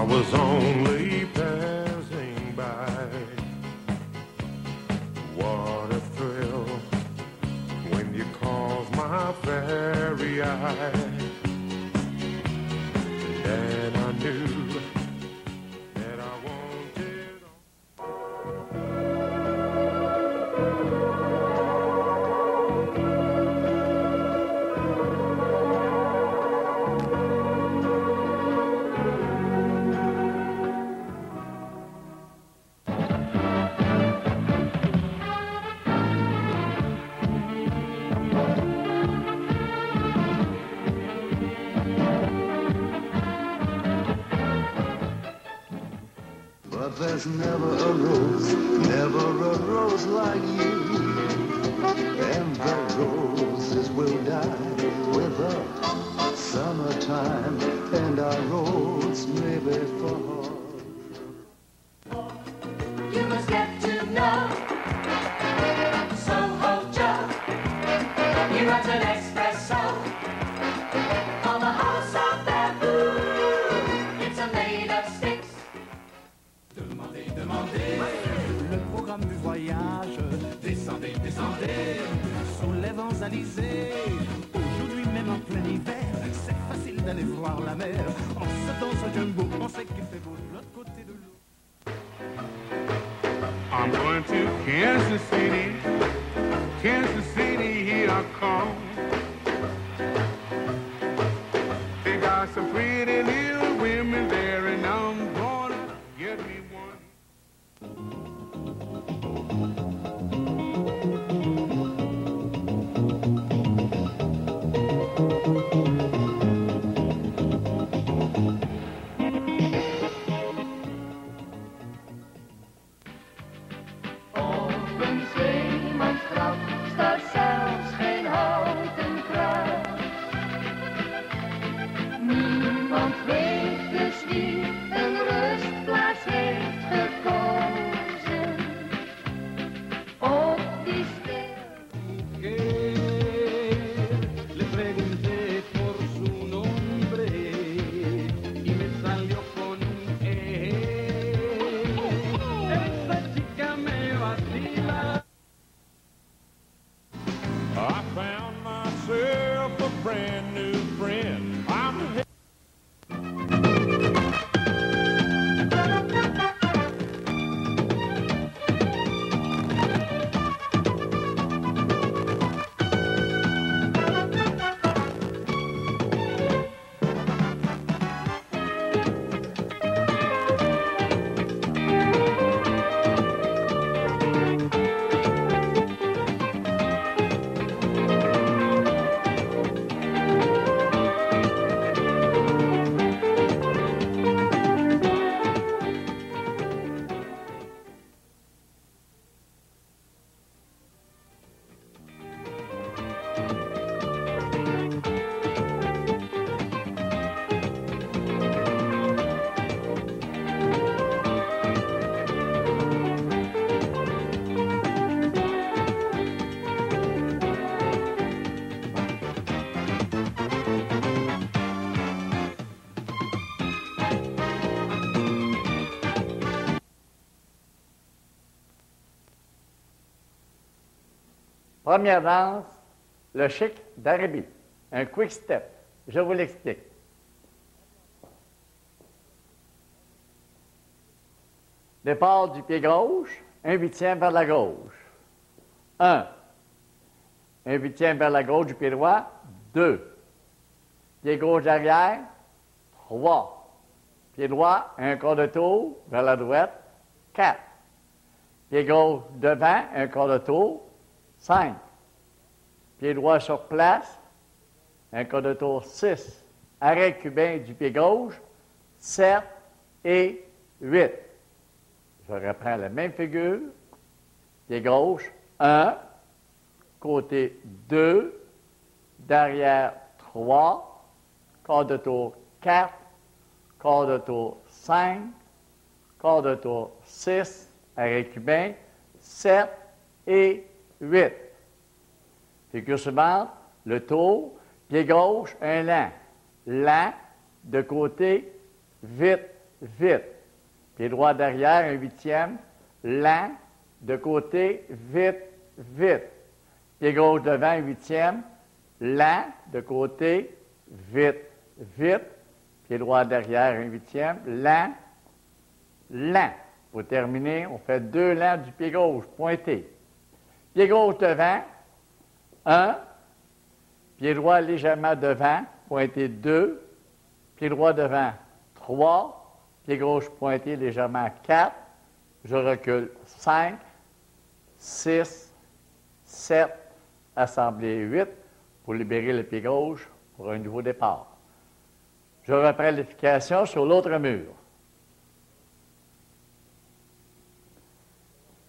was only passing by. What a thrill when you caught my very eye. And I knew that I wanted. But there's never a rose like you. And the roses will die with the summertime, and our roads may be far. You must get to know Soho Joe. He runs an espresso on the house of bamboo. It's a made of sticks. Demandez, demandez le programme du voyage. Descendez, descendez sous les Vents-Alizés. Aujourd'hui même en plein hiver, c'est facile d'aller voir la mer. En se dans un jumbo, on sait qu'il fait beau de l'autre côté de l'eau. I'm going to Kansas City, here I come. They got some pretty little women there, and I'm gonna get me one. Op een zeemansgraf staat zelfs geen houten kruis. Niemand weet dus wie een rustplaats heeft gekozen op die stil. Le pregunté por su nombre y me salió con esa chica me vacila. I found myself a brand new friend. Première danse, le chic d'Arabie. Un quick step. Je vous l'explique. Départ du pied gauche, un huitième vers la gauche. 1. Un huitième vers la gauche du pied droit. 2. Pied gauche derrière. 3. Pied droit, un quart de tour vers la droite. 4. Pied gauche devant, un quart de tour. 5. Pied droit sur place, un quart de tour. 6. Arrêt cubain du pied gauche. 7 et 8. Je reprends la même figure. Pied gauche, 1. Côté 2. Derrière, 3. Quart de tour, 4. Quart de tour, 5. Quart de tour, 6. Arrêt cubain, 7 et 8. Figure suivante, le tour, pied gauche, un lent. Lent, de côté, vite, vite. Pied droit derrière, un huitième, lent, de côté, vite, vite. Pied gauche devant, un huitième, lent, de côté, vite, vite. Pied droit derrière, un huitième, lent, lent. Pour terminer, on fait 2 lents du pied gauche, pointé. Pied gauche devant, 1. Pied droit légèrement devant, pointé 2. Pied droit devant, 3. Pied gauche pointé légèrement, 4. Je recule, 5, 6, 7, assemblée 8 pour libérer le pied gauche pour un nouveau départ. Je reprends l'effication sur l'autre mur.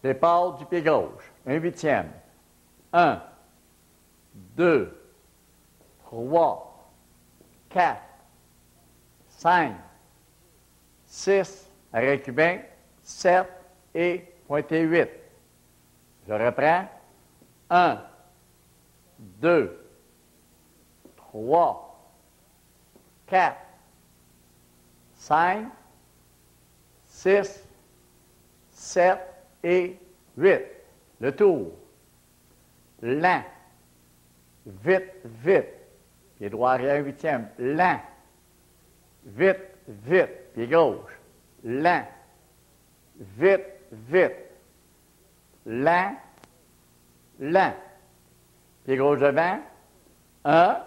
Départ du pied gauche, un huitième. 1, 2, 3, 4, 5, 6, arrêt cubain, 7 et pointé 8. Je reprends. 1, 2, 3, 4, 5, 6, 7 et 8. Le tour. Lent. Vite, vite. Pied droit arrière, huitième. Lent. Vite, vite. Pied gauche. Lent. Vite, vite. Lent. Lent. Pied gauche devant. 1.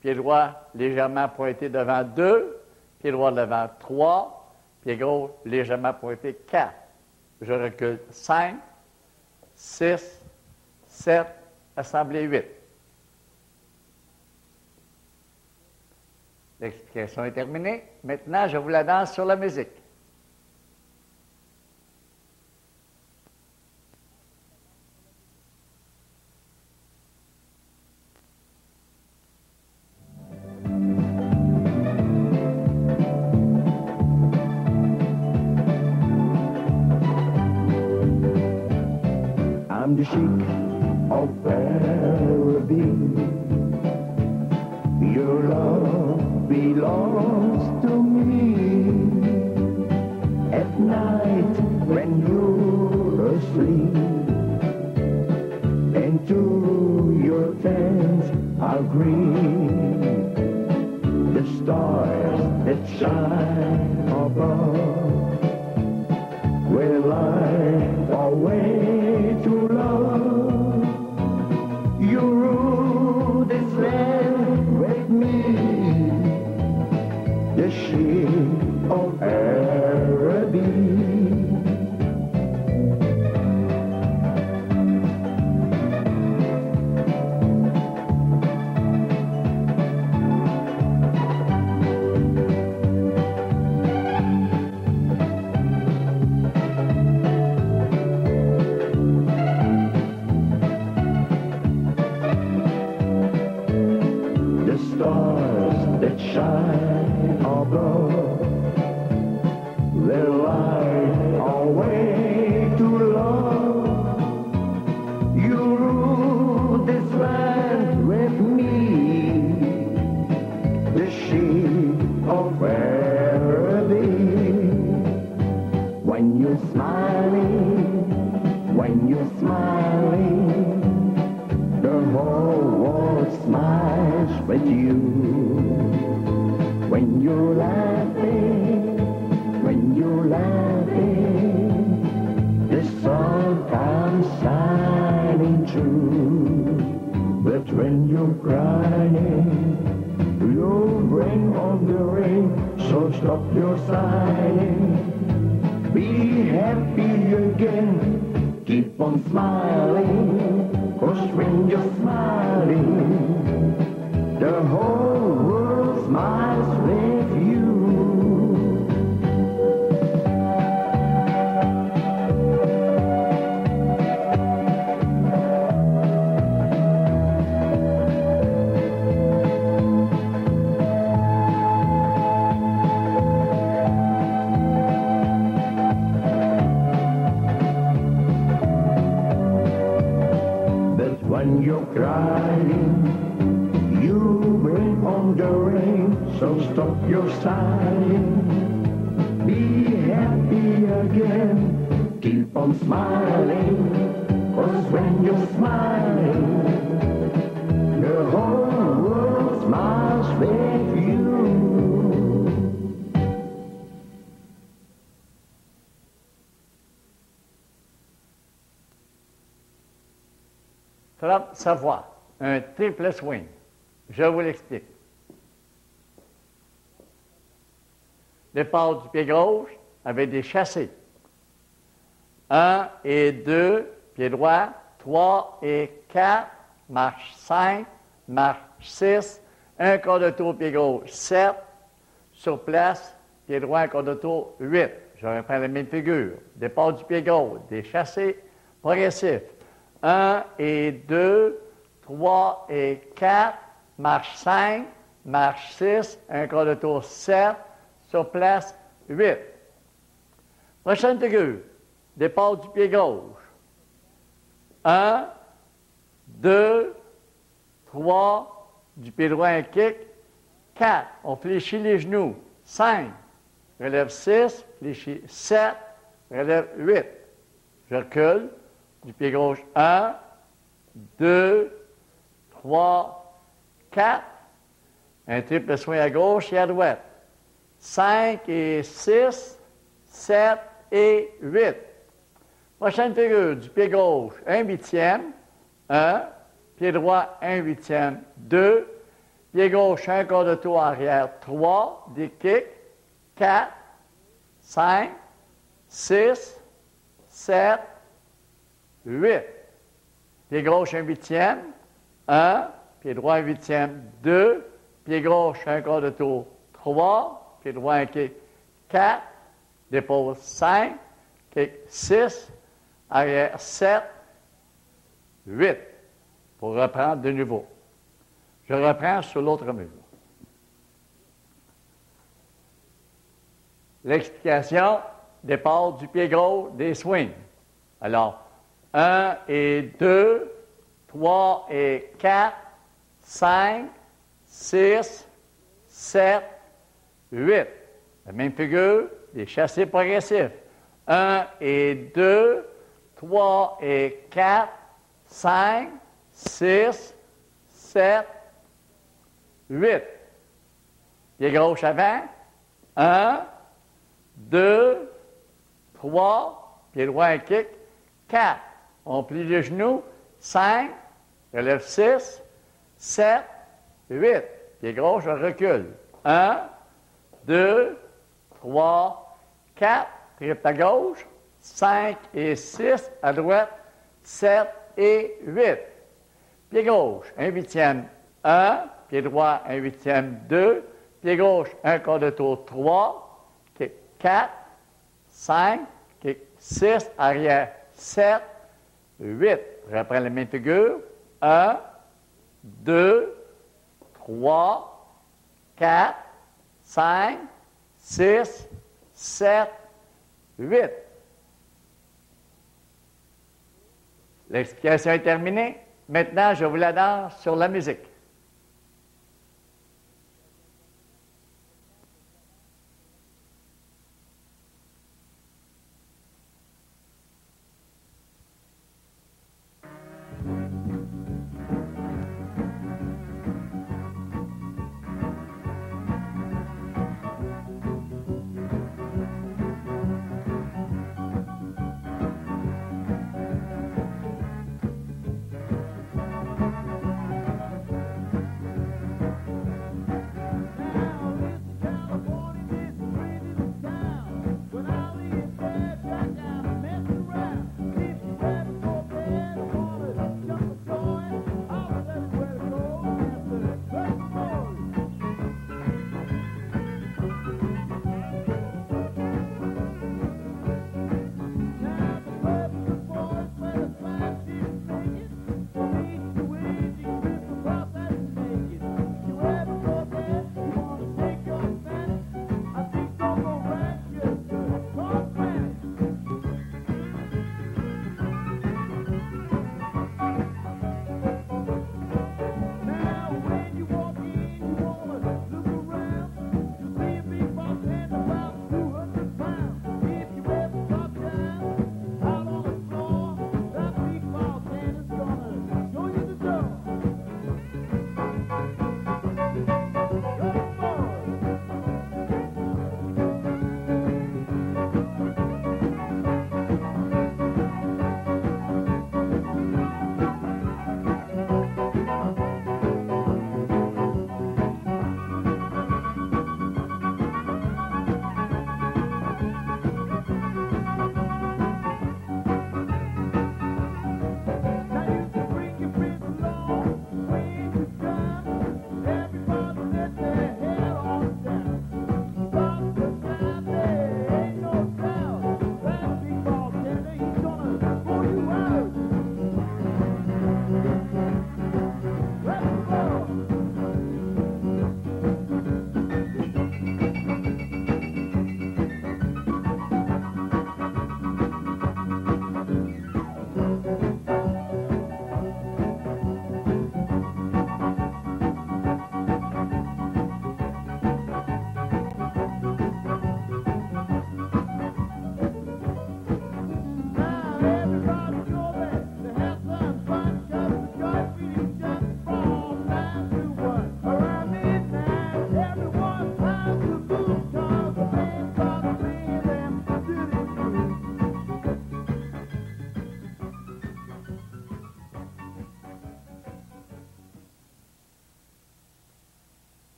Pied droit légèrement pointé devant 2. Pied droit devant 3. Pied gauche légèrement pointé 4. Je recule 5, 6, 7, assemblée 8. L'explication est terminée. Maintenant, je vous la danse sur la musique. I'm the sheik of Araby. Your love belongs to me. At night when you're asleep, and to your fans are green. The stars that shine above will light our way to love. You rule this land with me, the Sheik of Araby. Stars that shine above, they light our way to love. You rule this land with me, the Sheik of Araby. When you're smiling, the whole world smiles with you. When you're laughing, the sun comes shining through. But when you're crying, you'll bring on the rain, so stop your sighing. Be happy again, keep on smiling, 'cause when you're smiling, the whole world smiles with you. But when you're crying, you bring on the rain, so stop your sighing. be happy again. Keep on smiling, 'cause when you're smiling, the whole world smiles with you. Frappe sa voix, un triple swing. Je vous l'explique. Départ du pied gauche avec des chassés. 1 et 2, pied droit. 3 et 4, marche 5, marche 6. Un quart de tour pied gauche, 7. Sur place, pied droit, un quart de tour, 8. Je reprends la même figure. Départ du pied gauche, des chassés progressifs. 1 et 2, 3 et 4, marche 5, marche 6, un quart de tour 7, sur place 8. Prochaine figure, départ du pied gauche. 1, 2, 3, du pied droit un kick, 4, on fléchit les genoux, 5, relève 6, fléchit 7, relève 8. Je recule. Du pied gauche, 1, 2, 3, 4. Un triple swing à gauche et à droite. 5 et 6, 7 et 8. Prochaine figure, du pied gauche, 1/8, 1. Pied droit, 1/8, 2. Pied gauche, un quart de tour arrière, 3. Des kicks, 4, 5, 6, 7, 8. Pied gauche, 1/8, 1. Pied droit, 1/8, 2. Pied gauche, un quart de tour, 3. Pied droit, un kick, 4. Dépose, 5. Kick, 6. Arrière, 7. 8. Pour reprendre de nouveau. Je reprends sur l'autre mur. L'explication, départ du pied gauche, des swings. Alors, 1 et 2, 3 et 4, 5, 6, 7, 8. La même figure, des chassés progressifs. 1 et 2, 3 et 4, 5, 6, 7, 8. Pied gauche avant. 1, 2, 3, pied droit un kick, 4. On plie les genoux, 5, relève 6, 7, 8. Pied gauche, on recule. 1, 2, 3, 4, triple à gauche, 5 et 6 à droite, 7 et 8. Pied gauche, 1/8, 1. Pied droit, 1/8, 2. Pied gauche, un quart de tour, 3. Kick 4, 5, kick 6, arrière 7, 8. Je reprends la même figure. 1, 2, 3, 4, 5, 6, 7, 8. L'explication est terminée. Maintenant, je vous la danse sur la musique.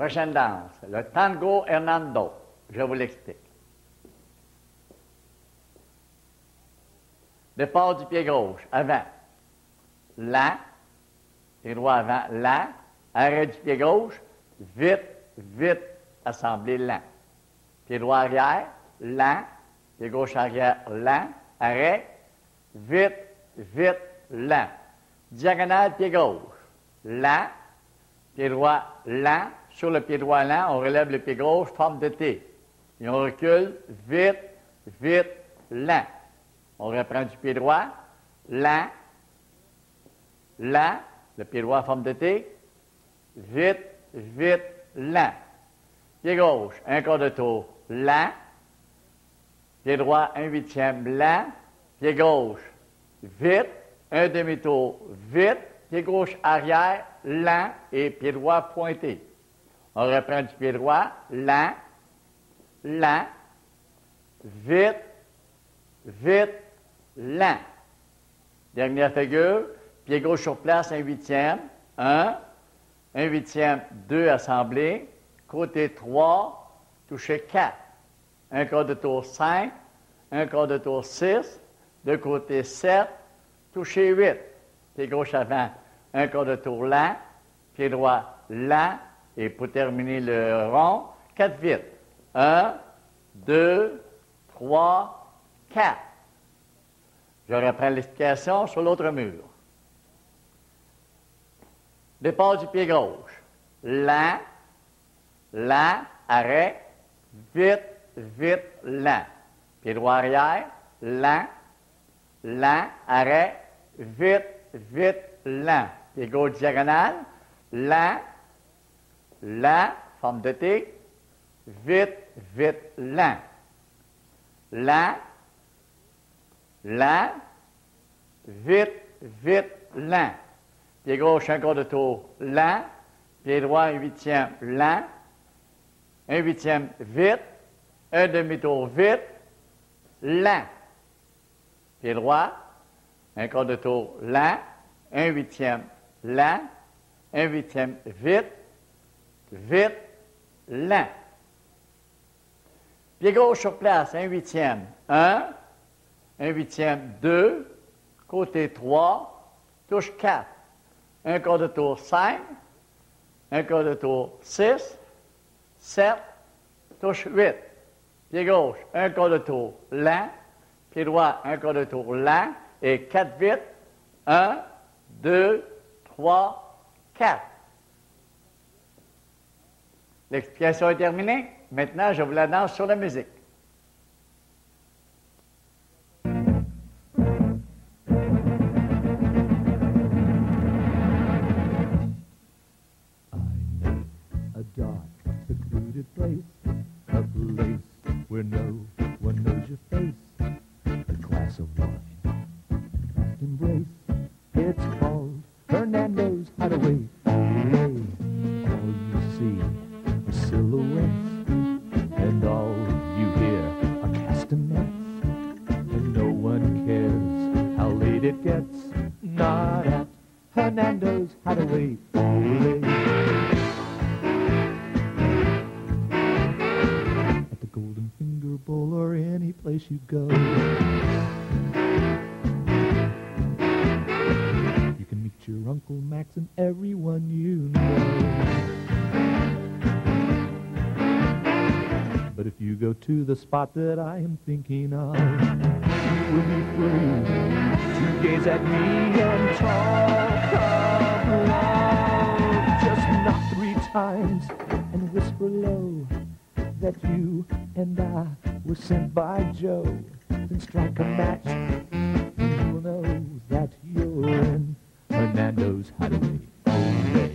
Prochaine danse, le tango Hernando. Je vous l'explique. Départ du pied gauche, avant. Lent. Pied droit avant, lent. Arrêt du pied gauche, vite, vite, assemblé, lent. Pied droit arrière, lent. Pied gauche arrière, lent. Arrêt, vite, vite, lent. Diagonale, pied gauche, lent. Pied droit, lent. Sur le pied droit lent, on relève le pied gauche, forme de T. Et on recule, vite, vite, lent. On reprend du pied droit, lent, lent. Le pied droit, forme de T. Vite, vite, lent. Pied gauche, un quart de tour, lent. Pied droit, un huitième, lent. Pied gauche, vite. Un demi-tour, vite. Pied gauche arrière, lent. Et pied droit pointé. On reprend du pied droit, lent, lent. Vite, vite, lent. Dernière figure. Pied gauche sur place, un huitième. 1. Un huitième, 2 assemblés. Côté 3, toucher 4. Un quart de tour 5. Un quart de tour 6. De côté 7. Toucher 8. Pied gauche avant, un quart de tour lent. Pied droit lent. Et pour terminer le rond, 4 vite. 1, 2, 3, 4. Je reprends l'explication sur l'autre mur. Départ du pied gauche. Lent, lent, arrêt, vite, vite, lent. Pied droit arrière, lent, lent, arrêt, vite, vite, lent. Pied gauche diagonale, lent, lent, forme de T, vite, vite, lent. Lent, lent, vite, vite, lent. Pied gauche, un quart de tour, lent. Pied droit, un huitième, lent. Un huitième, vite. Un demi-tour, vite. Lent. Pied droit, un quart de tour, lent. Un huitième, lent. Un huitième, vite. Vite, lent. Pied gauche sur place, un huitième, 1. Un huitième, 2. Côté 3. Touche 4. Un quart de tour 5, un quart de tour 6, 7, touche 8. Pied gauche, un quart de tour lent. Pied droit, un quart de tour lent. Et 4 vite. 1, 2, 3, 4. L'explication est terminée. Maintenant, je vous la danse sur la musique. Secluded place, a place where no one knows your face. A glass of wine, fast embrace. It's called Hernando's Hideaway. All you see are silhouettes, and all you hear are castanets. And no one cares how late it gets, not at Hernando's Hideaway. Bowl or any place you go. You can meet your Uncle Max and everyone you know. But if you go to the spot that I am thinking of, you will be free to gaze at me and talk of love. Just knock 3 times and whisper low that you and I were sent by Joe. Then strike a match, and you will know that you're in Hernando's Hideaway. Hooray.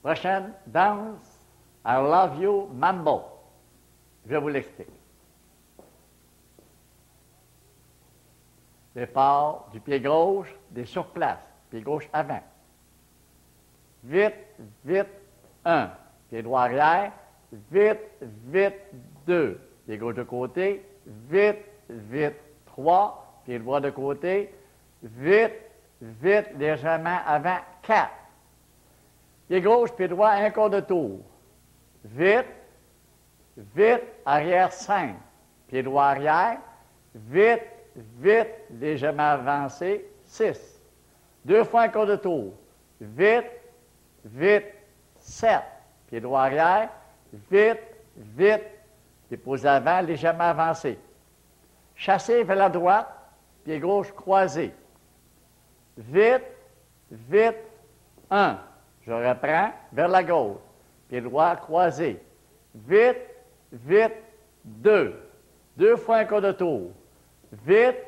Prochaine danse, I Love You Mambo. Je vous l'explique. Départ du pied gauche, des surplaces. Pied gauche avant. Vite, vite, 1. Pied droit arrière. Vite, vite, 2. Pied gauche de côté. Vite, vite, 3. Pied droit de côté. Vite, vite, légèrement avant, 4. Pied gauche, pied droit, un quart de tour. Vite, vite, arrière, 5. Pied droit arrière. Vite, vite, légèrement avancé, 6. 2 fois un quart de tour. Vite, vite, 7. Pied droit arrière. Vite, vite, déposé avant, légèrement avancé. Chassé vers la droite, pied gauche croisé. Vite, vite, 1. Je reprends vers la gauche. Pied droit croisé. Vite, vite, 2. 2 fois un quart de tour. Vite,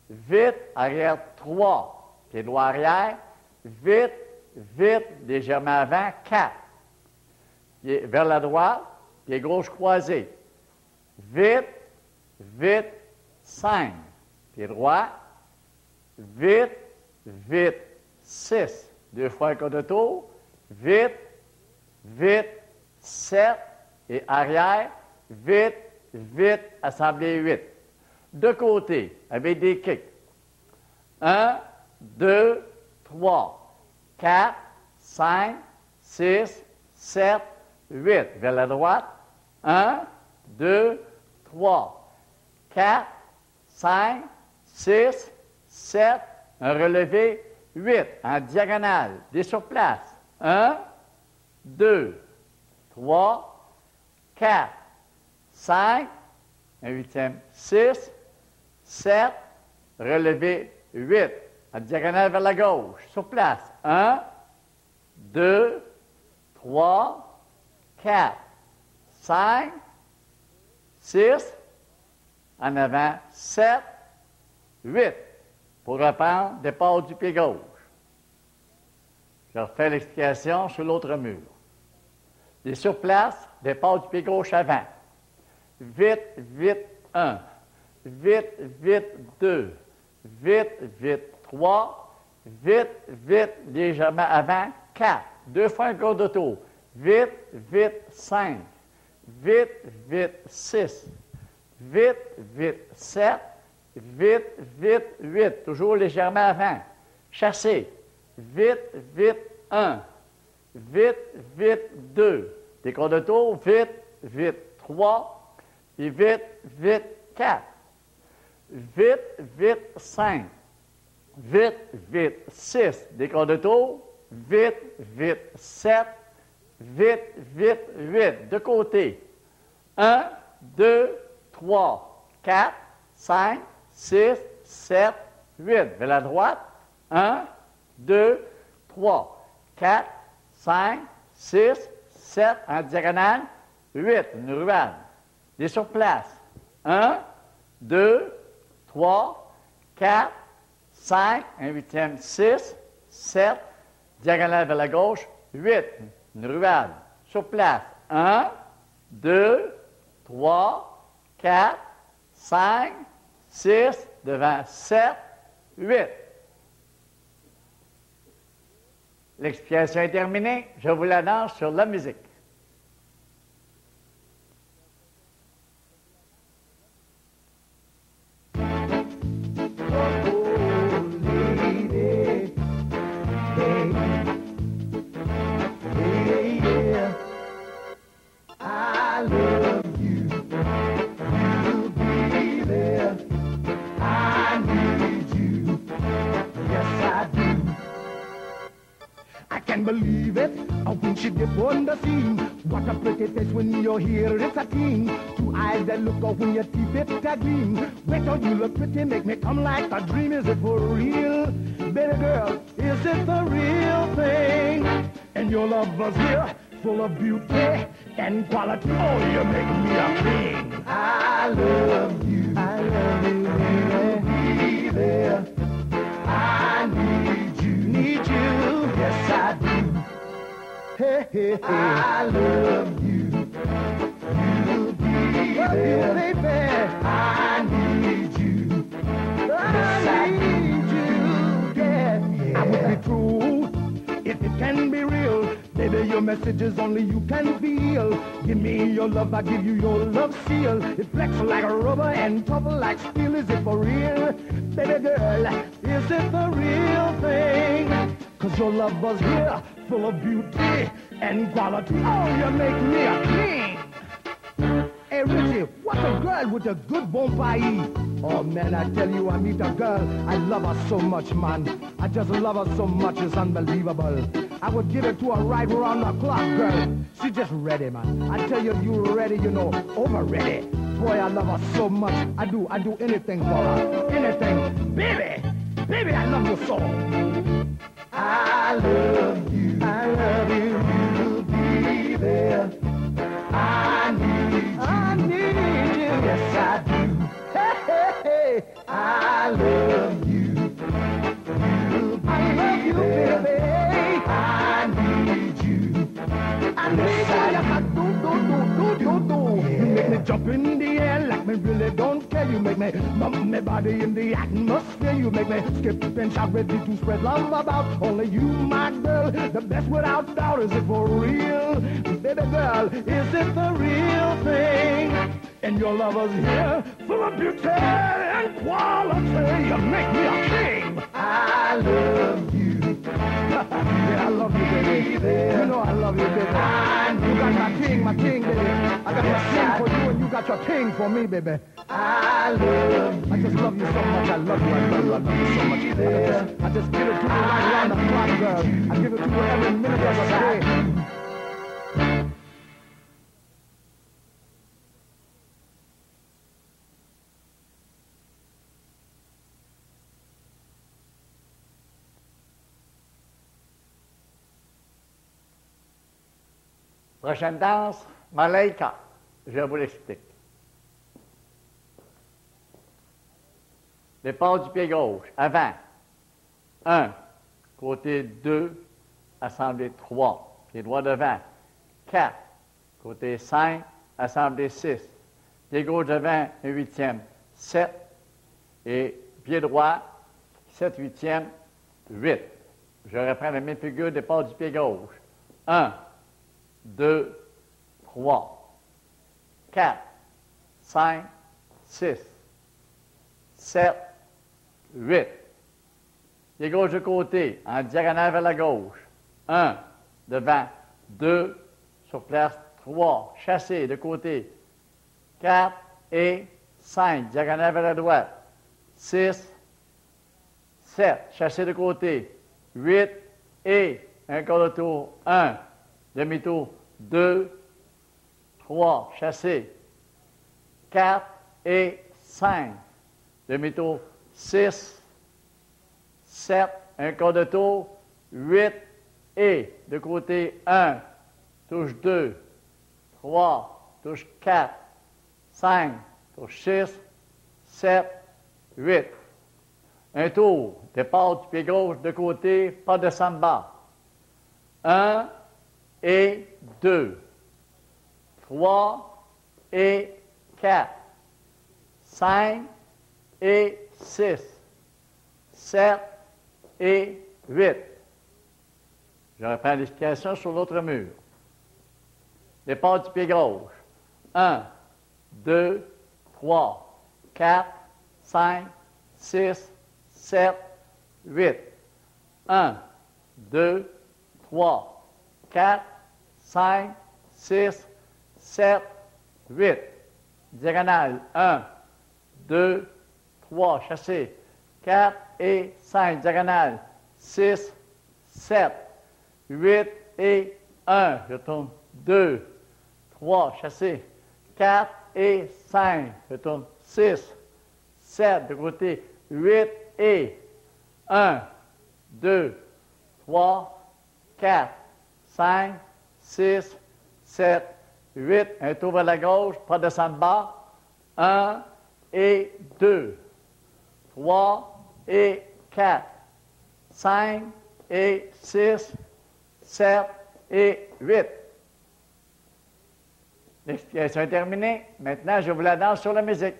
vite, arrière 3. Pied droit arrière. Vite, vite, légèrement avant 4. Pied vers la droite, pied gauche croisé. Vite, vite, 5. Pied droit. Vite, vite, 6. 2 fois un quart de tour. Vite, vite, 7. Et arrière. Vite, vite, assemblée 8. De côté, avec des kicks. 1, 2, 3, 4, 5, 6, 7, 8. Vers la droite. 1, 2, 3, 4, 5, 6, 7. Un relevé, 8. En diagonale, des surplaces. 1, 2, 3, 4, 5, un huitième, 6, 7, relevé 8, en diagonale vers la gauche, sur place. 1, 2, 3, 4, 5, 6, en avant, 7, 8. Pour reprendre, départ du pied gauche. Je refais l'explication sur l'autre mur. Les surplaces, départ du pied gauche avant. Vite, vite, 1. Vite, vite, 2. Vite, vite, 3. Vite, vite, légèrement avant, 4. 2 fois un quart de tour. Vite, vite, 5. Vite, vite, 6. Vite, vite, 7. Vite, vite, 8. Toujours légèrement avant. Chassé. Vite, vite, 1. Vite, vite, 2. Des quarts de tour. Vite, vite, 3. Et vite, vite, 4. Vite, vite, 5. Vite, vite, 6. Des quarts de tour. Vite, vite, 7. Vite, vite, 8. De côté. 1, 2, 3, 4, 5, 6, 7, 8. Vers la droite. 1, 2, 3, 4, 5, 6, 7. En diagonale. 8. Une ruade. Des surplaces. 1, 2, 3, 4, 5, un huitième, 6, 7, diagonale vers la gauche, 8, une ruade. Sur place. 1, 2, 3, 4, 5, 6, devant 7, 8. L'explication est terminée. Je vous la danse sur la musique. Believe it, when she dip on the scene. What a pretty face when you're here, it's a teen. 2 eyes that look off when your teeth hit that gleam. Wait till you look pretty, make me come like a dream. Is it for real? Baby girl, is it the real thing? And your love was here, full of beauty and quality. Oh, you make me a king. I love you, baby. Be there. I need you, yes I do. Hey, hey, hey. I love you. You'll be there, baby. I need you. I need you. Yeah. I would be true if it can be real. Baby, your message is only you can feel. Give me your love, I give you your love seal. It flexes like a rubber and tough like steel. Is it for real? Baby girl, is it the real thing? Cause your love was here, full of beauty and quality. Oh, you make me a king. Hey, Richie, what's a girl with a good bon paille? Oh, man, I tell you, I meet a girl. I love her so much, man. I just love her so much, it's unbelievable. I would give it to her right around the clock, girl. She just ready, man. I tell you, you ready, you know, over ready. Boy, I love her so much. I do anything for her. Anything. Baby, I love you so. I love you. I love you. You'll be there. I need you. Yes, I do. Hey, hey, hey. I love you. I love you, baby. I need you. I need you. Yes, I do. You make me jump in the air like me really don't care. You make me bump my body in the atmosphere. You make me skip and shout, ready to spread love about. Only you, my girl, the best without doubt. Is it for real? Baby girl, is it the real thing? And your lover's here, full of beauty and quality. You make me a king. I love you. Yeah, I love you, baby. You know I love you, baby. You got my king, baby. I got my king for you, and you got your king for me, baby. I love you. I just love you so much. I love you. I love you so much. I just give it to you right around the clock, girl. I give it to you every minute of the day. Prochaine danse, Malaika. Je vous l'explique. Départ du pied gauche. Avant. 1. Côté 2. Assemblée 3. Pied droit devant. 4. Côté 5. Assemblée 6. Pied gauche devant, un huitième. 7. Et pied droit, 7 huitièmes, 8. Je reprends la même figure, départ du pied gauche. 1. 2, 3, 4, 5, 6, 7, 8. Pied gauche de côté, en diagonale vers la gauche. 1, devant, 2, sur place, 3, chassé de côté. 4 et 5, diagonale vers la droite. 6, 7, chassé de côté. 8 et un quart de tour, 1. Demi-tour, 2, 3, chassé, 4 et 5. Demi-tour, 6, 7, un quart de tour, 8 et de côté, 1, touche 2, 3, touche 4, 5, touche 6, 7, 8. Un tour, départ du pied gauche de côté, pas de samba. 1 et 2, 3 et 4, 5 et 6, 7 et 8. Je reprends l'explication sur l'autre mur. Départ du pied gauche. 1, 2, 3, 4, 5, 6, 7, 8. 1, 2, 3, 4, 5, 6, 7, 8. Diagonale, 1, 2, 3, chassé, 4 et 5. Diagonale, 6, 7, 8 et 1. Je tourne 2, 3, chassé, 4 et 5. Je tourne 6, 7 de côté, 8 et 1, 2, 3, 4, 5, 6, 7, 8. Un tour vers la gauche, pas de samba. 1 et 2, 3 et 4, 5 et 6, 7 et 8. L'explication est terminée. Maintenant, je vous la danse sur la musique.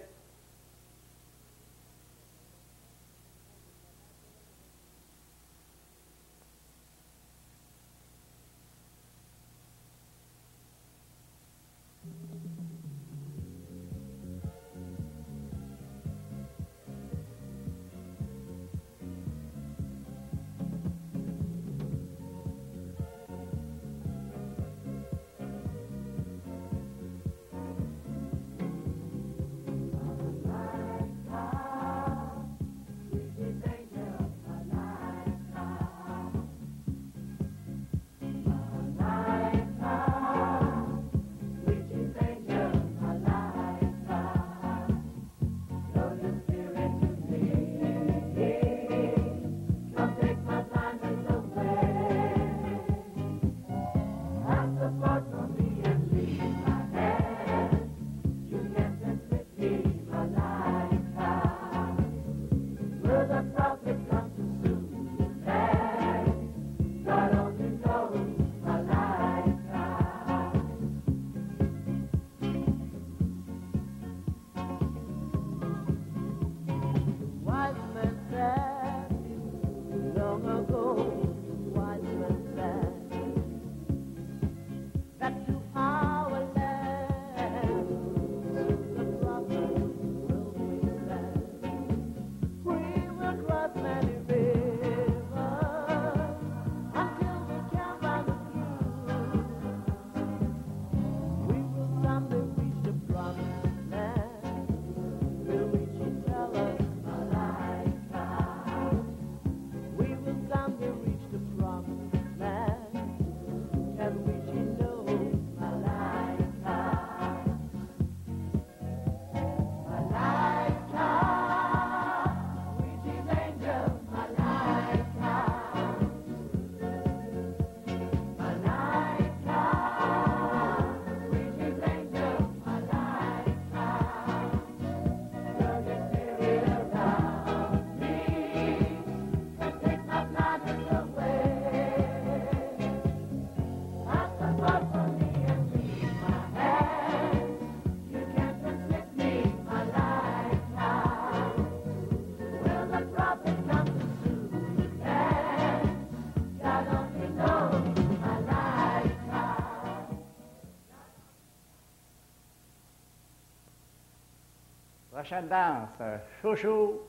Prochaine danse, chouchou,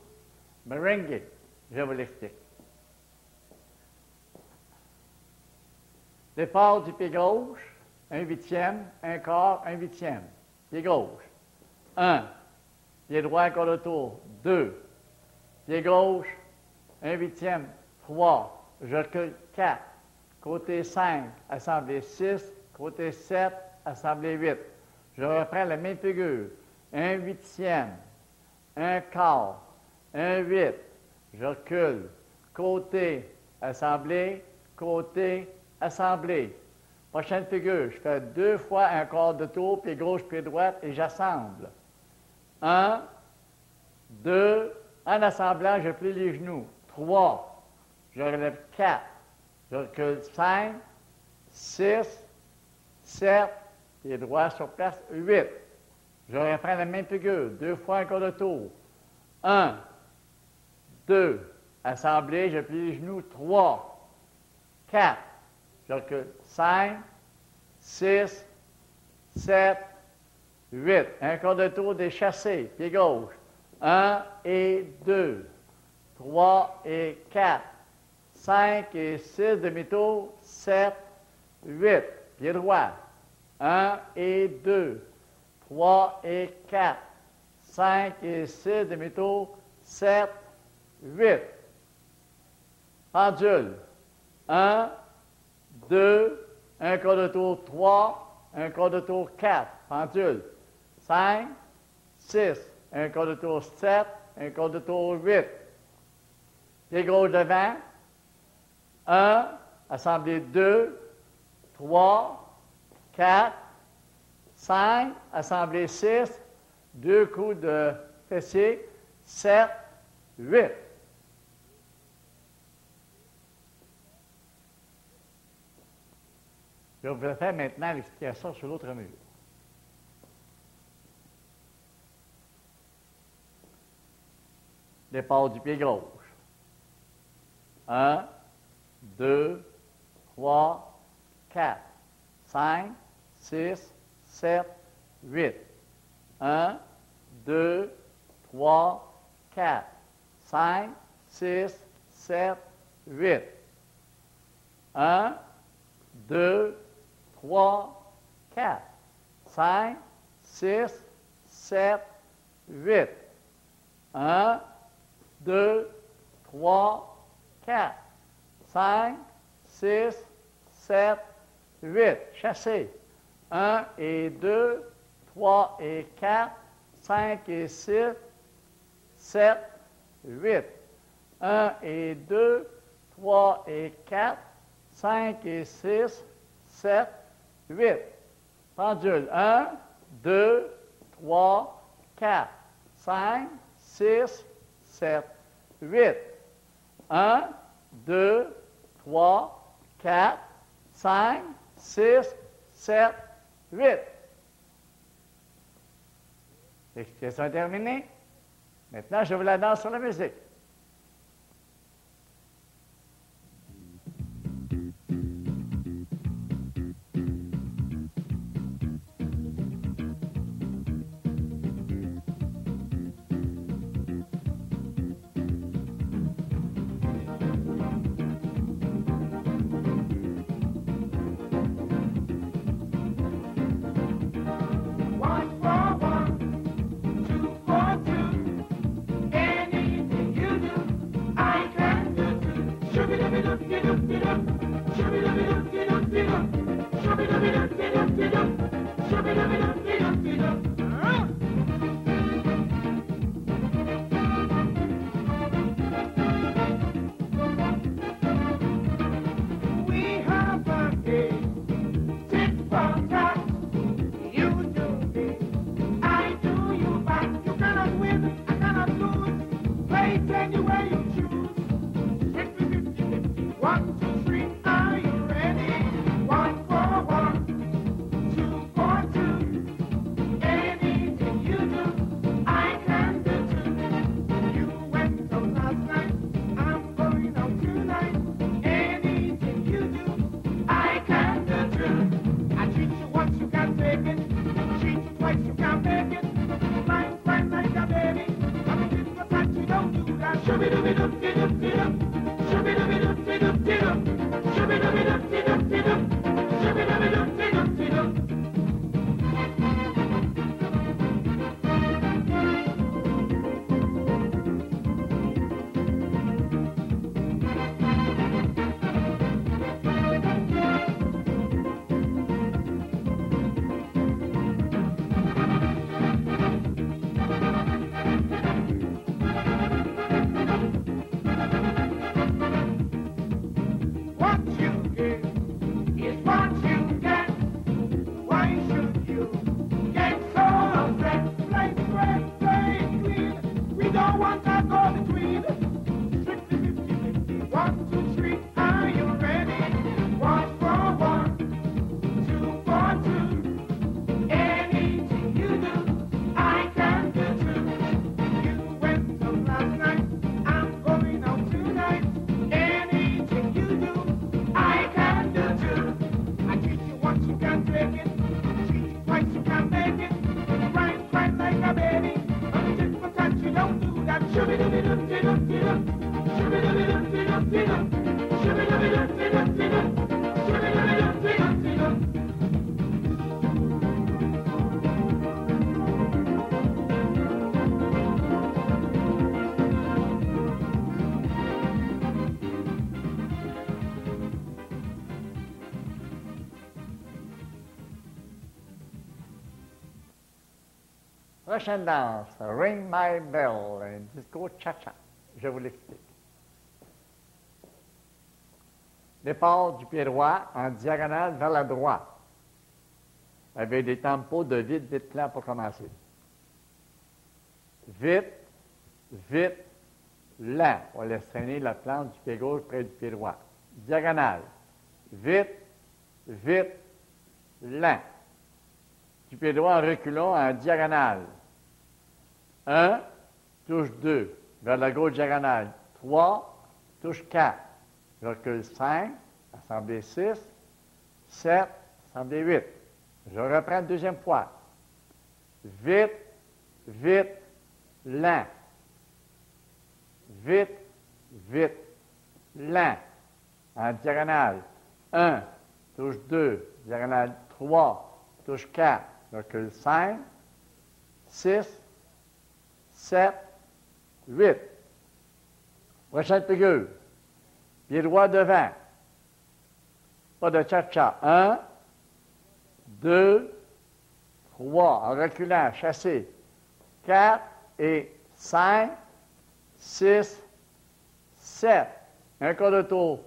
merengue. Je vous l'explique. Départ du pied gauche, un huitième, un quart, un huitième. Pied gauche. 1. Pied droit, un quart de tour. 2. Pied gauche, un huitième. 3. Je recule. 4. Côté 5, assemblée 6. Côté 7, assemblée 8. Je reprends la même figure. Un huitième, un quart, un 8. Je recule. Côté, assemblée, côté, assemblée. Prochaine figure, je fais 2 fois un quart de tour, pied gauche, pied droite, et j'assemble. 1, 2, en assemblant, je plie les genoux. 3, je relève 4, je recule 5, 6, 7, pied droit sur place, 8. Je reprends la même figure, 2 fois un quart de tour. 1, 2, assemblée, je plie les genoux. 3, 4, je recule 5, 6, 7, 8. Un quart de tour déchassé, pied gauche. 1 et 2, 3 et 4, 5 et 6, demi-tour, 7, 8. Pied droit. 1 et 2, 3 et 4, 5 et 6, demi-tour, 7, 8. Pendule. 1, 2, un quart de tour 3, un quart de tour 4. Pendule. 5, 6, un quart de tour 7, un quart de tour 8. Pied gauche devant. 1, assemblée 2, 3, 4, 5, assemblée 6, 2 coups de fessier, 7, 8. Je vais vous faire maintenant l'explication sur l'autre mur. Départ du pied gauche. 1, 2, 3, 4, 5, 6, 7, 8. 1, 2, 3, 4, 5, 6, 7, 8. 1, 2, 3, 4, 5, 6, 7, 8. 1, 2, 3, 4, 5, 6, 7, 8. Chassez. 1 et 2, 3 et 4, 5 et 6, 7, 8. 1 et 2, 3 et 4, 5 et 6, 7, 8. Pendule. 1, 2, 3, 4, 5, 6, 7, 8. 1, 2, 3, 4, 5, 6, 7, 8. L'explication est terminée. Maintenant, je vous la danse sur la musique. Prochaine danse, Ring My Bell, un disco cha-cha. Je vous l'explique. Départ du pied droit en diagonale vers la droite, avec des tempos de vite, vite, lent pour commencer. Vite, vite, lent. On laisse traîner la plante du pied gauche près du pied droit. Diagonale. Vite, vite, lent. Du pied droit en reculant en diagonale. 1, touche 2, vers la gauche diagonale. 3, touche 4, recule 5, assemblée 6, 7, assemblée 8. Je reprends une deuxième fois. Vite, vite, lent. Vite, vite, lent. En diagonale. 1, touche 2, diagonale 3, touche 4, recule 5, 6, 7, 8. Prochaine figure. Pied droit devant. Pas de cha-cha. 1, 2, 3. En reculant, chassé. 4 et 5, 6, 7. Un quart de tour.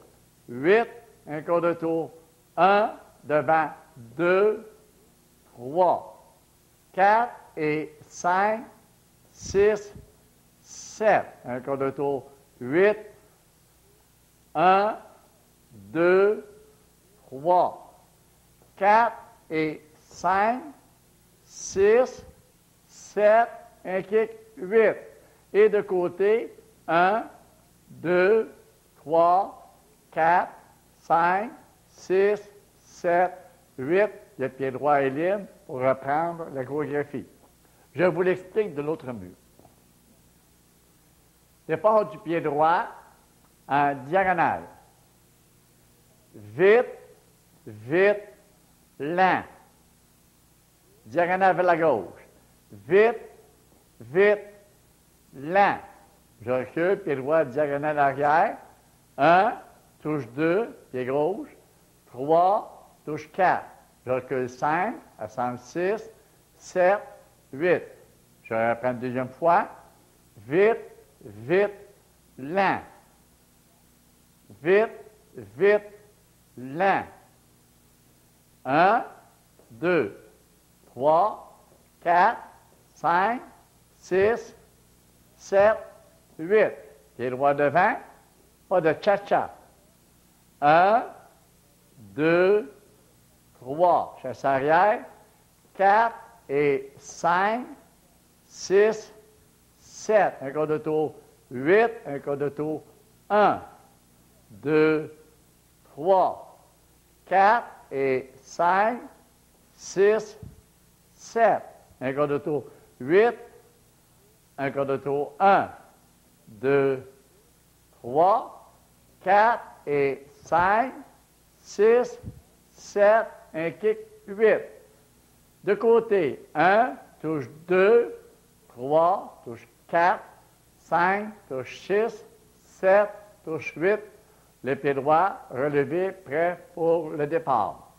8. Un quart de tour. 1, devant. 2, 3. 4 et 5, 6, 7. Un quart de tour. 8. 1, 2, 3. 4 et 5, 6, 7, un kick, 8. Et de côté, 1, 2, 3, 4, 5, 6, 7, 8. Le pied droit est libre pour reprendre la chorégraphie. Je vous l'explique de l'autre mur. Départ du pied droit en diagonale. Vite, vite, lent. Diagonale vers la gauche. Vite, vite, lent. Je recule, pied droit, diagonale arrière. 1, touche 2, pied gauche. 3, touche 4. Je recule 5, assemble 6, 7, 8. Je reprends une deuxième fois. Vite, vite, lent. Vite, vite, lent. 1, 2, 3, 4, 5, 6, 7, 8. Pied droit devant, pas de cha-cha. 1, 2, 3. Chasse arrière. 4 et 5, 6, 7. Un quart de tour. 8. Un quart de tour. 1, 2, 3. 4 et 5, 6, 7. Un quart de tour. 8. Un quart de tour. 1, 2, 3. 4 et 5, 6, 7. Un kick. 8. De côté. 1, touche 2, 3, touche 4, 5, touche 6, 7, touche 8. Le pied droit relevé, prêt pour le départ.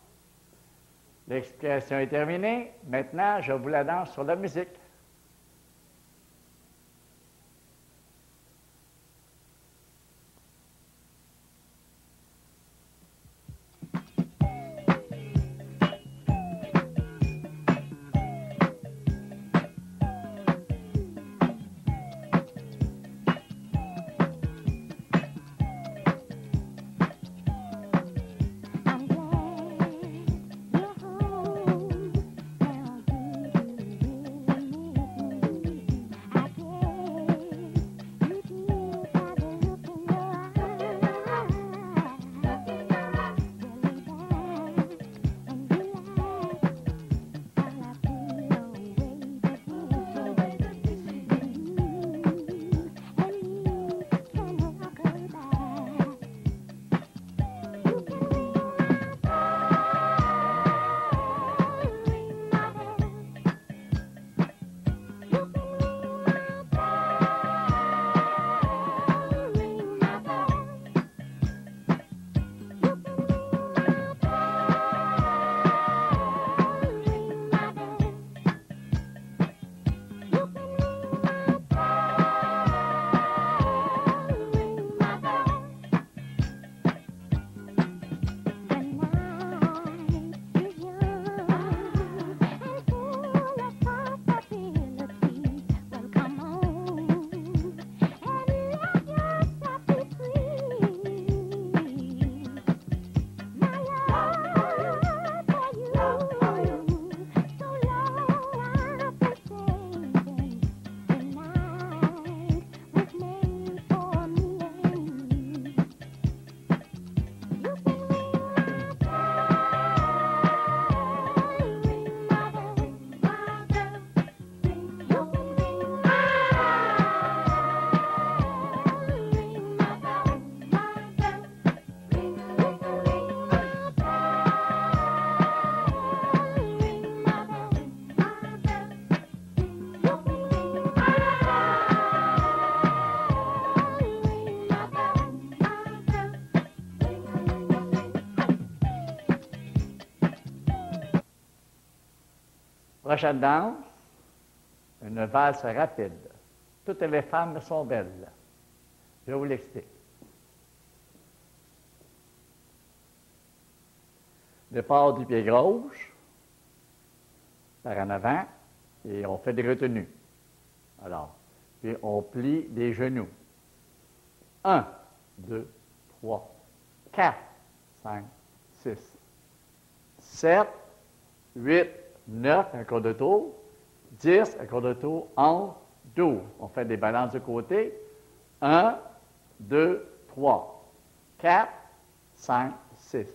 L'explication est terminée. Maintenant, je vous la danse sur la musique. I'm glad you're home. Now do you really Prochaine danse, une valse rapide. Toutes les femmes sont belles. Je vous l'explique. Départ du pied gauche, par en avant, et on fait des retenues. Alors, puis on plie les genoux. 1, 2, 3, 4, 5, 6, 7, 8, 9, un quart de tour, 10, un quart de tour, 11, 12. On fait des balances de côté. 1, 2, 3, 4, 5, 6,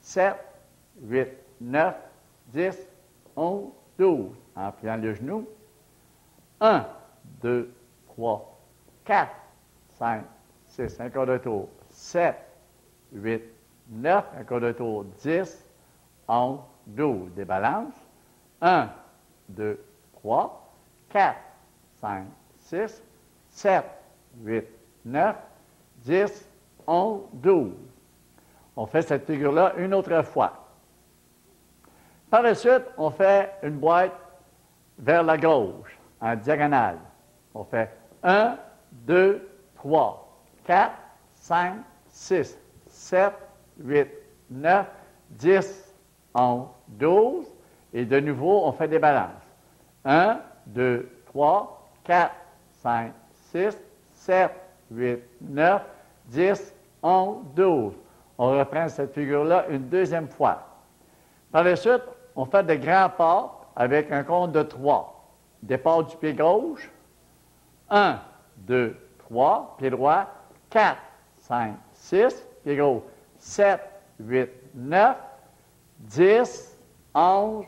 7, 8, 9, 10, 11, 12. En pliant le genou. 1, 2, 3, 4, 5, 6, un quart de tour, 7, 8, 9, un quart de tour, 10, 11, 12. Des balances. 1, 2, 3, 4, 5, 6, 7, 8, 9, 10, 11, 12. On fait cette figure-là une autre fois. Par la suite, on fait une boîte vers la gauche, en diagonale. On fait 1, 2, 3, 4, 5, 6, 7, 8, 9, 10, 11, 12. Et de nouveau, on fait des balances. 1, 2, 3, 4, 5, 6, 7, 8, 9, 10, 11, 12. On reprend cette figure-là une deuxième fois. Par la suite, on fait de grands pas avec un compte de 3. Départ du pied gauche. 1, 2, 3, pied droit. 4, 5, 6, pied gauche. 7, 8, 9, 10, 11,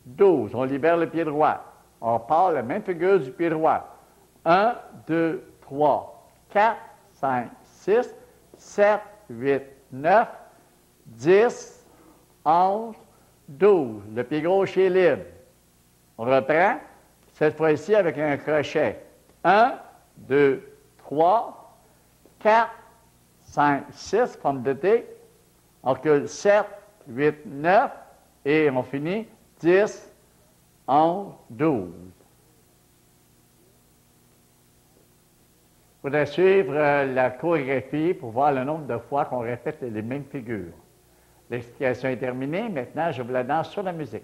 12. On libère le pied droit. On part la même figure du pied droit. 1, 2, 3, 4, 5, 6, 7, 8, 9, 10, 11, 12. Le pied gauche est libre. On reprend, cette fois-ci avec un crochet. 1, 2, 3, 4, 5, 6, forme de T. On recule 7, 8, 9, et on finit 10, 11, 12. Il faudrait suivre la chorégraphie pour voir le nombre de fois qu'on répète les mêmes figures. L'explication est terminée. Maintenant, je vous la danse sur la musique.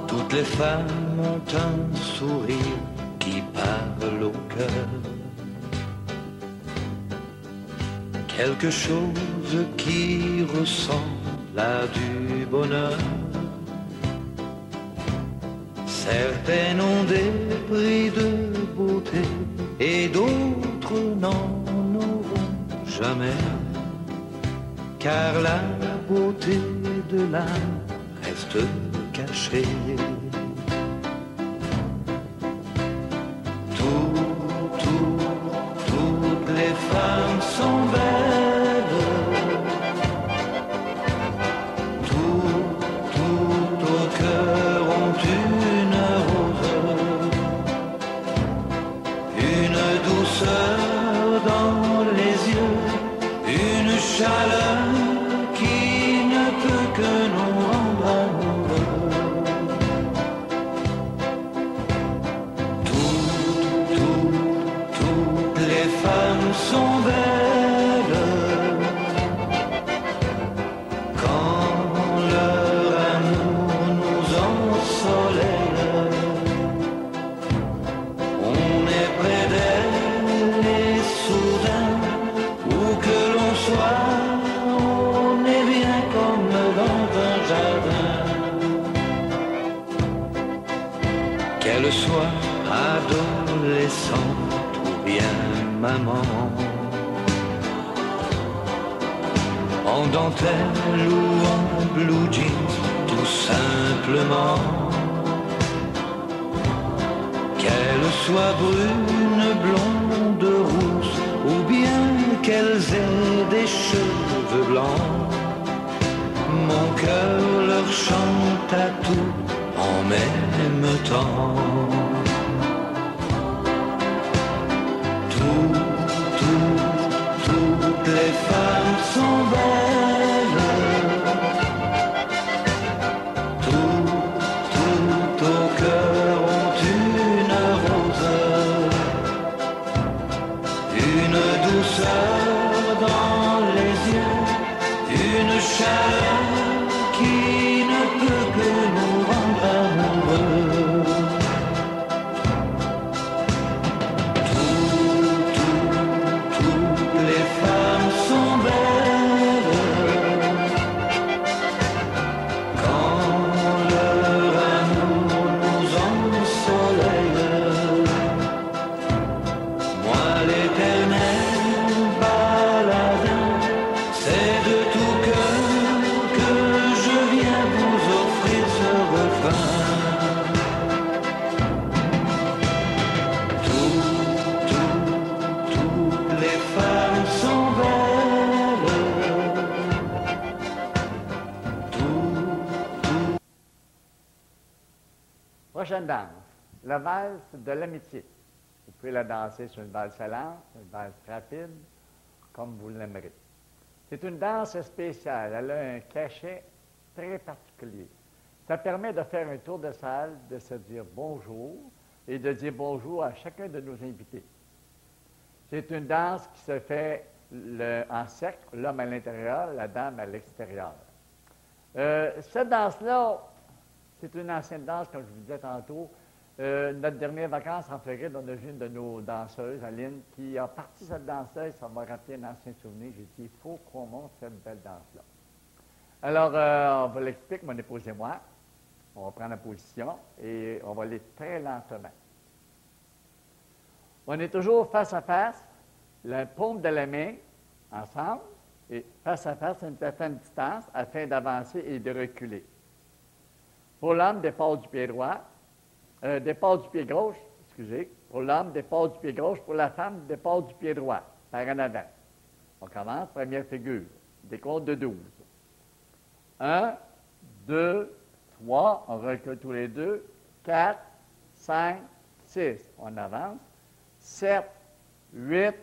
Toutes les femmes ont un sourire qui parle au cœur. Quelque chose qui ressemble à du bonheur. Certaines ont des prix de beauté et d'autres n'en auront jamais. Car la beauté de l'âme reste cachée. Toutes les femmes sont belles. Tout au cœur ont une rose, une douceur dans les yeux, une chaleur qui ne peut que nous rendre amoureux. Toutes les femmes sont belles quand leur amour nous ensoleille. On est près d'elle et soudain, où que l'on soit, on est bien comme dans un jardin. Qu'elle soit adolescente ou bien maman, en dentelle ou en blue jeans, tout simplement. Qu'elle soit brune, blonde, rousse, ou bien qu'elles aient des cheveux blancs, mon cœur leur chante à tout en même temps. douceur dans les yeux, une chaleur qui ne peut que nous rendre amoureux. Toutes les femmes sont belles quand leur amour nous ensoleille. Moi l'éternel baladin, c'est de tout cœur que je viens vous offrir ce refrain. Toutes les femmes sont belles. Prochaine danse, la valse de l'amitié. Vous pouvez la danser sur une valse lente, une valse rapide, comme vous l'aimerez. C'est une danse spéciale. Elle a un cachet très particulier. Ça permet de faire un tour de salle, de se dire bonjour et de dire bonjour à chacun de nos invités. C'est une danse qui se fait en cercle, l'homme à l'intérieur, la dame à l'extérieur. Cette danse-là, c'est une ancienne danse, comme je vous disais tantôt. Notre dernière vacances en Floride, on a vu une de nos danseuses, Aline, qui a parti cette danse-là et ça m'a rappelé un ancien souvenir. J'ai dit, il faut qu'on monte cette belle danse-là. Alors, on va l'expliquer, mon épouse et moi. On va prendre la position et on va aller très lentement. On est toujours face à face, la paume de la main ensemble, et face à face à une certaine distance afin d'avancer et de reculer. Pour l'homme, départ du pied droit, départ du pied gauche, excusez. Pour l'homme, départ du pied gauche. Pour la femme, départ du pied droit, par en avant. On commence, première figure, décompte de 12. 1, 2, 3, on recule tous les deux, 4, 5, 6, on avance, 7, 8,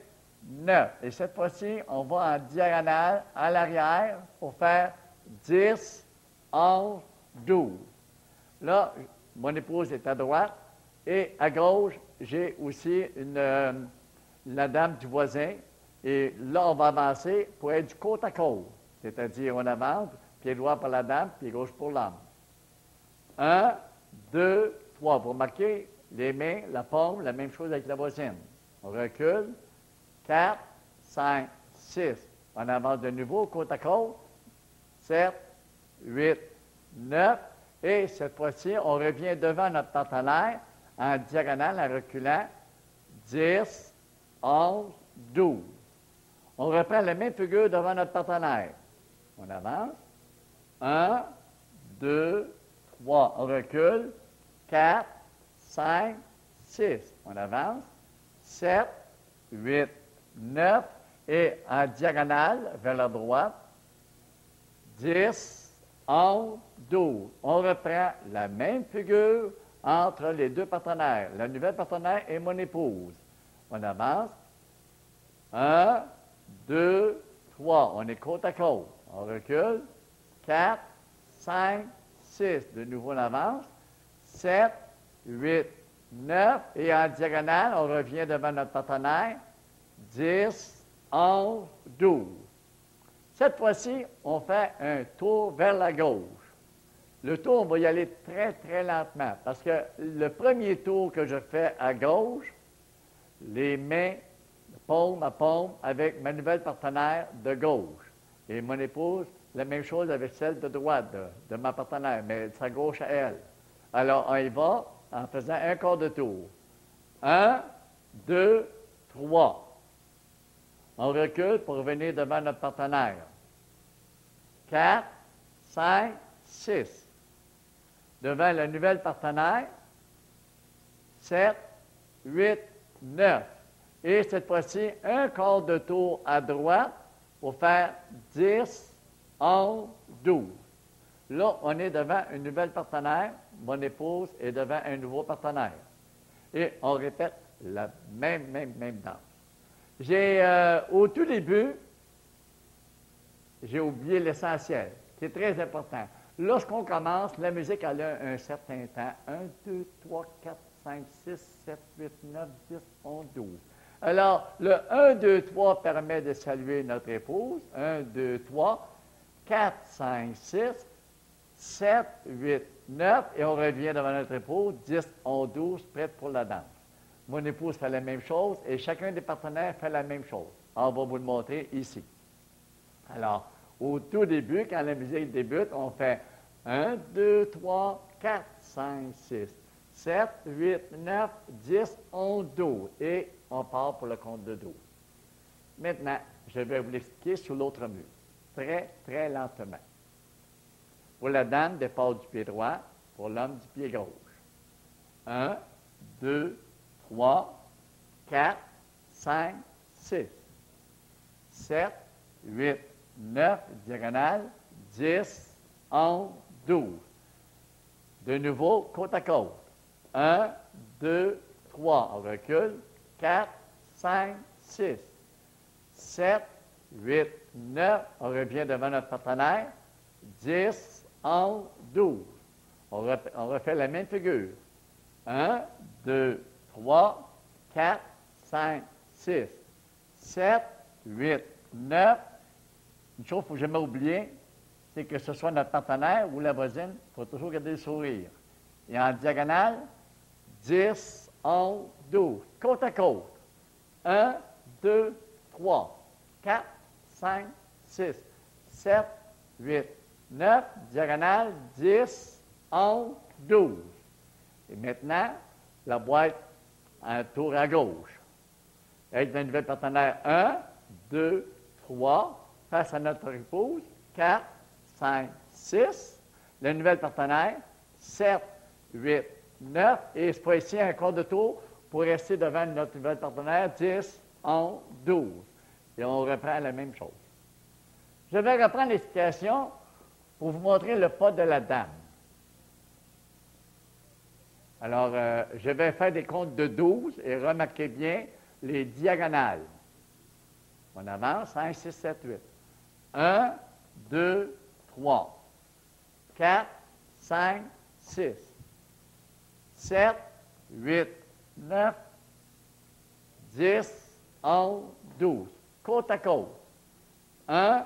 9. Et cette fois-ci, on va en diagonale à l'arrière pour faire 10, 11, 12. Là, mon épouse est à droite et à gauche, j'ai aussi la dame du voisin. Et là, on va avancer pour être du côte à côte. C'est-à-dire, on avance, pied droit pour la dame, pied gauche pour l'homme. 1, 2, 3. Vous remarquez, les mains, la paume, la même chose avec la voisine. On recule. 4, 5, 6. On avance de nouveau, côte à côte. 7, 8, 9. Et cette fois-ci, on revient devant notre partenaire en diagonale, en reculant. 10, 11, 12. On reprend la même figure devant notre partenaire. On avance. 1, 2, 3. On recule. 4, 5, 6. On avance. 7, 8, 9. Et en diagonale, vers la droite. 10, 11, 12. On reprend la même figure entre les deux partenaires. La nouvelle partenaire est mon épouse. On avance. 1, 2, 3. On est côte à côte. On recule. 4, 5, 6. De nouveau, on avance. 7, 8, 9. Et en diagonale, on revient devant notre partenaire. 10, 11, 12. Cette fois-ci, on fait un tour vers la gauche. Le tour, on va y aller très, très lentement parce que le premier tour que je fais à gauche, les mains paume à paume avec ma nouvelle partenaire de gauche. Et mon épouse, la même chose avec celle de droite de ma partenaire, mais sa gauche à elle. Alors, on y va en faisant un quart de tour. 1, 2, 3. On recule pour revenir devant notre partenaire. 4, 5, 6. Devant la nouvelle partenaire. 7, 8, 9. Et cette fois-ci, un quart de tour à droite pour faire 10, 11, 12. Là, on est devant une nouvelle partenaire. Mon épouse est devant un nouveau partenaire. Et on répète la même danse. Au tout début, j'ai oublié l'essentiel, qui est très important. Lorsqu'on commence, la musique, elle a un certain temps. 1, 2, 3, 4, 5, 6, 7, 8, 9, 10, 11, 12. Alors, le 1, 2, 3 permet de saluer notre épouse. 1, 2, 3, 4, 5, 6, 7, 8, 9, et on revient devant notre épouse, 10, 11, 12, prête pour la danse. Mon épouse fait la même chose et chacun des partenaires fait la même chose. On va vous le montrer ici. Alors, au tout début, quand la musique débute, on fait 1, 2, 3, 4, 5, 6, 7, 8, 9, 10, 11, 12. Et on part pour le compte de 12. Maintenant, je vais vous l'expliquer sur l'autre mur. Très, très lentement. Pour la dame, départ du pied droit. Pour l'homme, du pied gauche. 1, 2, 3, 4, 5, 6, 7, 8, 9, diagonale, 10, 11, 12. De nouveau, côte à côte. 1, 2, 3, on recule. 4, 5, 6, 7, 8, 9, on revient devant notre partenaire. 10, 11, 12. On refait la même figure. 1, 2, 3, 4, 5, 6, 7, 8, 9. Une chose qu'il ne faut jamais oublier, c'est que ce soit notre partenaire ou la voisine, il faut toujours garder le sourire. Et en diagonale, 10, 11, 12. Côte à côte. 1, 2, 3, 4, 5, 6, 7, 8, 9. Diagonale, 10, 11, 12. Et maintenant, la boîte un tour à gauche. Avec le nouvel partenaire, 1, 2, 3, face à notre épouse, 4, 5, 6. Le nouvel partenaire, 7, 8, 9. Et cette fois-ci, un quart de tour pour rester devant notre nouvel partenaire, 10, 11, 12. Et on reprend la même chose. Je vais reprendre l'explication pour vous montrer le pas de la dame. Alors, je vais faire des comptes de 12 et remarquez bien les diagonales. On avance, 5, 6, 7, 8. 1, 2, 3, 4, 5, 6, 7, 8, 9, 10, 11, 12. Côte à côte. 1,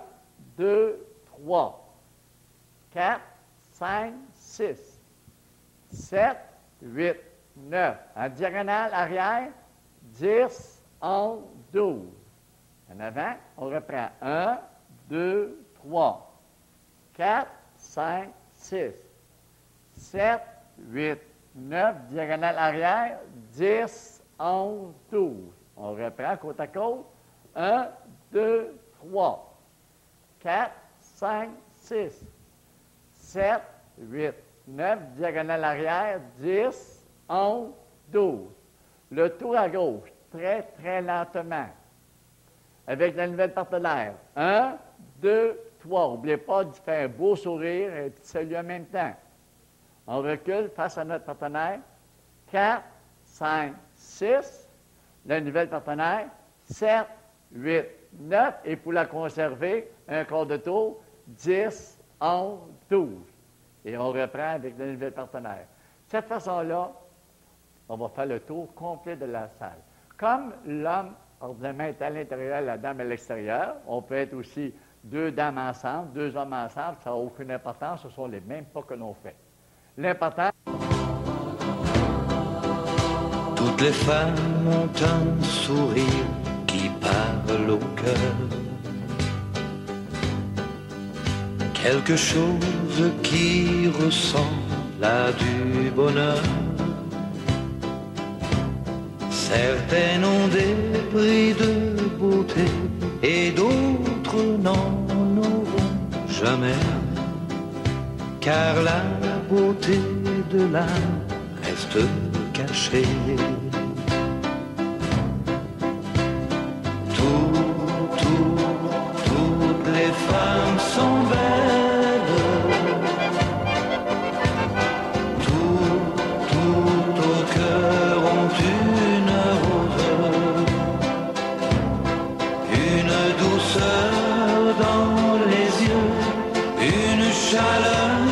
2, 3, 4, 5, 6, 7, 8, 9. En diagonale arrière, 10, 11, 12. En avant, on reprend 1, 2, 3, 4, 5, 6, 7, 8, 9. Diagonale arrière, 10, 11, 12. On reprend côte à côte. 1, 2, 3, 4, 5, 6, 7, 8, 9, diagonale arrière, 10, 11, 12. Le tour à gauche, très, très lentement. Avec la nouvelle partenaire. 1, 2, 3. N'oubliez pas de faire un beau sourire et de saluer en même temps. On recule face à notre partenaire. 4, 5, 6. La nouvelle partenaire. 7, 8, 9. Et pour la conserver, un quart de tour. 10, 11, 12. Et on reprend avec la nouvelle partenaire. De cette façon-là, on va faire le tour complet de la salle. Comme l'homme, ordinairement, est à l'intérieur, la dame à l'extérieur, on peut être aussi deux dames ensemble, deux hommes ensemble, ça n'a aucune importance, ce sont les mêmes pas que l'on fait. L'important... Toutes les femmes ont un sourire qui parle au cœur. Quelque chose qui ressemble à du bonheur. Certaines ont des prix de beauté et d'autres n'en auront jamais. Car la beauté de l'âme reste cachée. Toutes les femmes sont belles. Tout au cœur ont une rose, une douceur dans les yeux, une chaleur